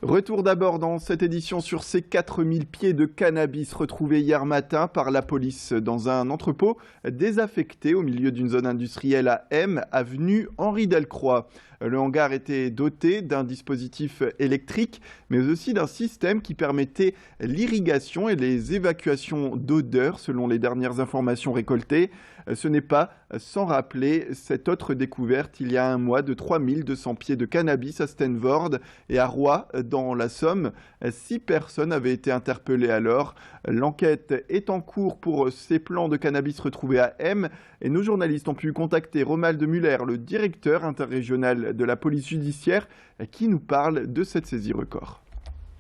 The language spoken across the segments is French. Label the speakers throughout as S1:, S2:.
S1: Retour d'abord dans cette édition sur ces 4000 pieds de cannabis retrouvés hier matin par la police dans un entrepôt désaffecté au milieu d'une zone industrielle à M, avenue Henri Delcroix. Le hangar était doté d'un dispositif électrique, mais aussi d'un système qui permettait l'irrigation et les évacuations d'odeurs, selon les dernières informations récoltées. Ce n'est pas sans rappeler cette autre découverte il y a un mois de 3200 pieds de cannabis à Steenvoorde et à Roy, dans la Somme. 6 personnes avaient été interpellées alors. L'enquête est en cours pour ces plants de cannabis retrouvés à M et nos journalistes ont pu contacter Romuald Muller, le directeur interrégional de la police judiciaire, qui nous parle de cette saisie record.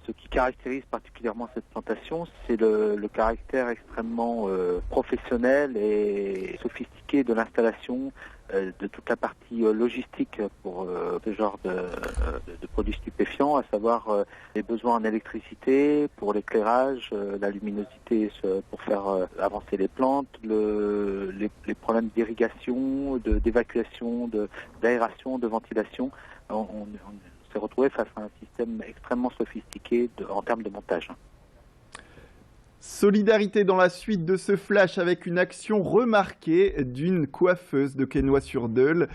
S2: Ce qui caractérise particulièrement cette plantation, c'est le caractère extrêmement professionnel et sophistiqué de l'installation, de toute la partie logistique pour ce genre de produits stupéfiants, à savoir les besoins en électricité, pour l'éclairage, la luminosité pour faire avancer les plantes, les problèmes d'irrigation, d'évacuation, d'aération, de ventilation. On s'est retrouvé face à un système extrêmement sophistiqué en termes de montage.
S1: Solidarité dans la suite de ce flash avec une action remarquée d'une coiffeuse de Quesnoy-sur-Deuil.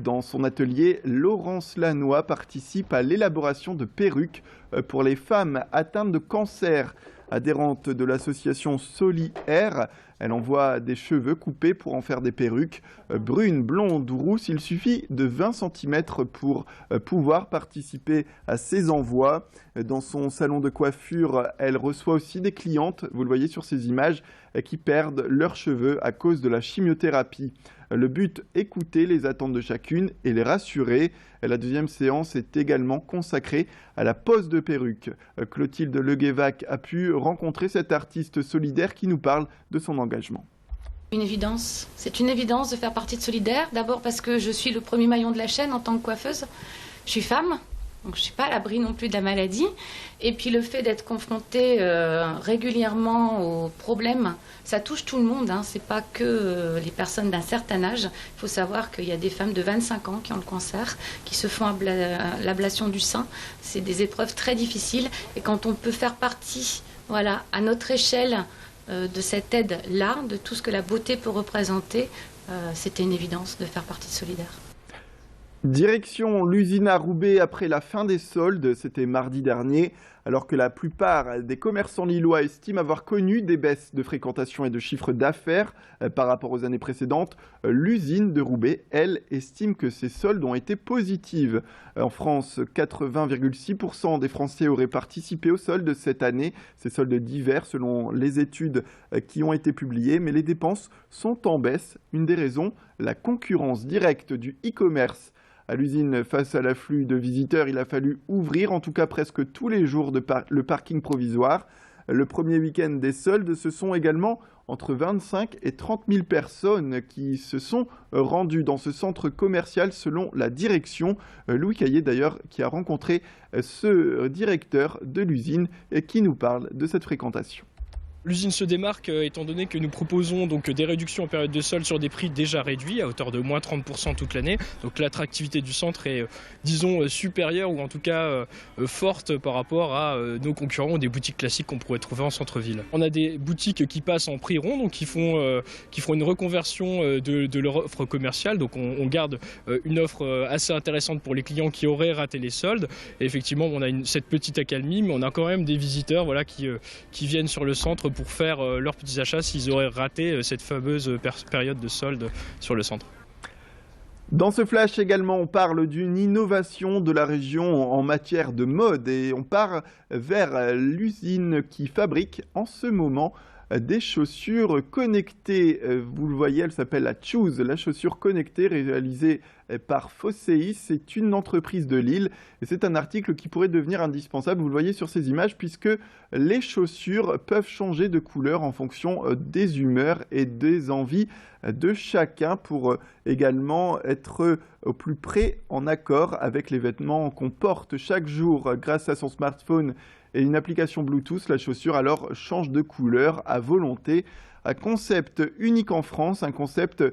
S1: Dans son atelier, Laurence Lannoy participe à l'élaboration de perruques pour les femmes atteintes de cancer. Adhérente de l'association Soli-Air, elle envoie des cheveux coupés pour en faire des perruques. Brunes, blondes ou rousses, il suffit de 20 cm pour pouvoir participer à ces envois. Dans son salon de coiffure, elle reçoit aussi des clientes, vous le voyez sur ces images, qui perdent leurs cheveux à cause de la chimiothérapie. Le but, écouter les attentes de chacune et les rassurer. La deuxième séance est également consacrée à la pose de perruque. Clotilde Leguévac a pu rencontrer cet artiste solidaire qui nous parle de son engagement.
S3: Une évidence. C'est une évidence de faire partie de Solidaire. D'abord parce que je suis le premier maillon de la chaîne en tant que coiffeuse. Je suis femme. Donc je ne suis pas à l'abri non plus de la maladie. Et puis le fait d'être confrontée régulièrement aux problèmes, ça touche tout le monde. Ce n'est pas que les personnes d'un certain âge. Il faut savoir qu'il y a des femmes de 25 ans qui ont le cancer, qui se font l'ablation du sein. C'est des épreuves très difficiles. Et quand on peut faire partie, voilà, à notre échelle, de cette aide-là, de tout ce que la beauté peut représenter, c'était une évidence de faire partie de Solidaire.
S1: Direction l'usine à Roubaix après la fin des soldes, c'était mardi dernier. Alors que la plupart des commerçants lillois estiment avoir connu des baisses de fréquentation et de chiffre d'affaires par rapport aux années précédentes, l'usine de Roubaix, elle, estime que ces soldes ont été positives. En France, 80,6% des Français auraient participé aux soldes cette année. Ces soldes divers selon les études qui ont été publiées, mais les dépenses sont en baisse. Une des raisons, la concurrence directe du e-commerce. À l'usine, face à l'afflux de visiteurs, il a fallu ouvrir, en tout cas presque tous les jours, le parking provisoire. Le premier week-end des soldes, ce sont également entre 25 et 30 000 personnes qui se sont rendues dans ce centre commercial selon la direction. Louis Caillé d'ailleurs qui a rencontré ce directeur de l'usine et qui nous parle de cette fréquentation.
S4: L'usine se démarque étant donné que nous proposons donc des réductions en période de solde sur des prix déjà réduits à hauteur de moins 30% toute l'année. Donc l'attractivité du centre est, disons, supérieure ou en tout cas forte par rapport à nos concurrents ou des boutiques classiques qu'on pourrait trouver en centre-ville. On a des boutiques qui passent en prix rond, donc qui font une reconversion de leur offre commerciale. Donc on garde une offre assez intéressante pour les clients qui auraient raté les soldes. Et effectivement, on a cette petite accalmie, mais on a quand même des visiteurs qui viennent sur le centre pour faire leurs petits achats s'ils auraient raté cette fameuse période de solde sur le centre.
S1: Dans ce flash également, on parle d'une innovation de la région en matière de mode et on part vers l'usine qui fabrique en ce moment des chaussures connectées. Vous le voyez, elle s'appelle la Choose, la chaussure connectée réalisée par Fosseis. C'est une entreprise de Lille et c'est un article qui pourrait devenir indispensable. Vous le voyez sur ces images puisque les chaussures peuvent changer de couleur en fonction des humeurs et des envies de chacun pour également être au plus près en accord avec les vêtements qu'on porte chaque jour grâce à son smartphone et une application Bluetooth. La chaussure alors change de couleur à volonté. Un concept unique en France, un concept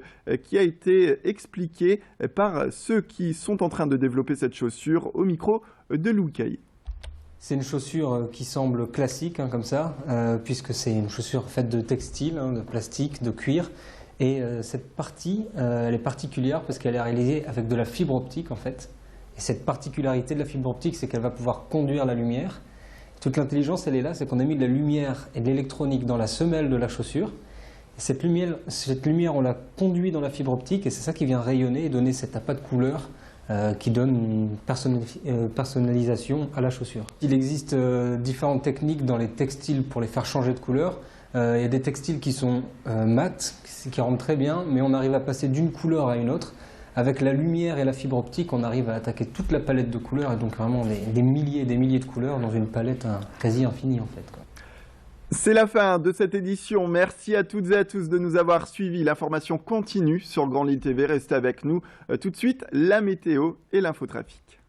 S1: qui a été expliqué par ceux qui sont en train de développer cette chaussure au micro de Louis Caillé.
S5: C'est une chaussure qui semble classique, comme ça, puisque c'est une chaussure faite de textile, de plastique, de cuir. Et cette partie, elle est particulière parce qu'elle est réalisée avec de la fibre optique, en fait. Et cette particularité de la fibre optique, c'est qu'elle va pouvoir conduire la lumière. Toute l'intelligence, elle est là, c'est qu'on a mis de la lumière et de l'électronique dans la semelle de la chaussure. Et cette lumière, on la conduit dans la fibre optique et c'est ça qui vient rayonner et donner cet appât de couleur qui donne une personnalisation à la chaussure. Il existe différentes techniques dans les textiles pour les faire changer de couleur. Il y a des textiles qui sont mat, qui rendent très bien, mais on arrive à passer d'une couleur à une autre. Avec la lumière et la fibre optique, on arrive à attaquer toute la palette de couleurs et donc vraiment des milliers et des milliers de couleurs dans une palette quasi infinie en fait, quoi.
S1: C'est la fin de cette édition. Merci à toutes et à tous de nous avoir suivis. L'information continue sur Grand Lille TV. Restez avec nous. Tout de suite, la météo et l'infotrafic.